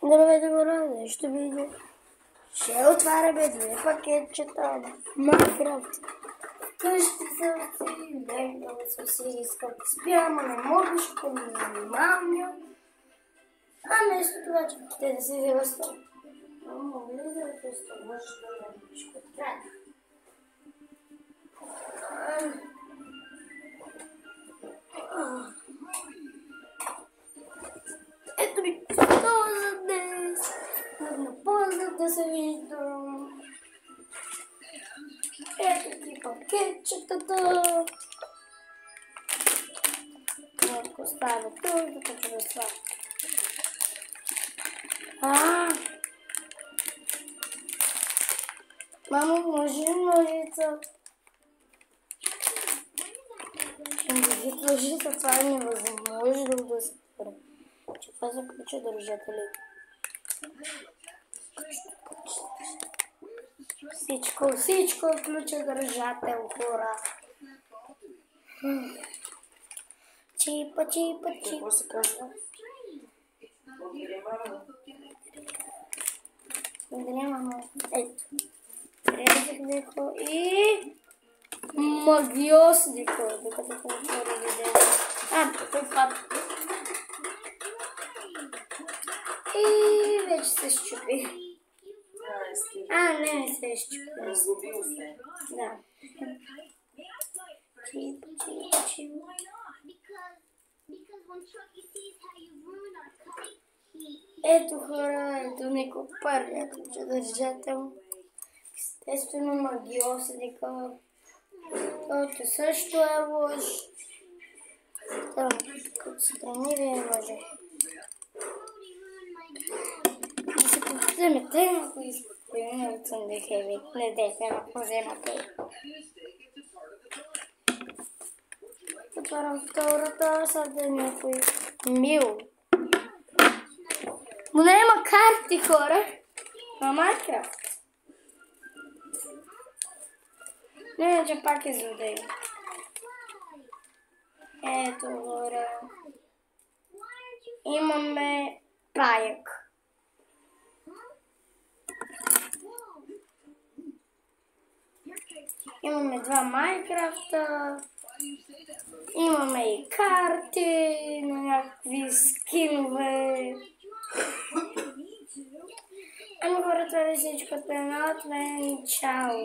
Здравейте, хора, ще видя. Ще отваряме две пакетчета Майнкрафт. Къщи са си, легнала са си, искам да спя, ама не мога, ще ми занимавам. А вместо това, че те да си вирастат. Мога ли да вирастат? Може да не биш кой трябва. Ето ми това за днес. Напълно да се виждам. Ето ти пакетчетата. Малко става тук, докато да слава. Мамо, може ли ножица? Ножица, това е невъзможно да се спре. Че това са ключа държатели. Всичко е ключа държател, хора. Чипа. Какво се казва? Благодаря, мама. Ето. Рязах деко и... магиос деко. Докато се отвори видео. Той пада. И вече се щупи. Не се щупи. Разгубил се. Да. Чипа. Ето, хора, ето Нико първия ключа държател. Естествено магиосника. Който също е лош. Тук отстрани вие може. Да се вземете, ако искате. Не отсъндеха ви. Не дете, ако вземате. Отварям втората, сега е някой мил. Но не има карти, хора. На Майнкрафт. Не, че пак е злодей. Ето, хора. Имаме паяк. Имаме два Майнкрафта. Имаме и карти на някакви скинове. Ами, хора, това е всичко от мен. Чао!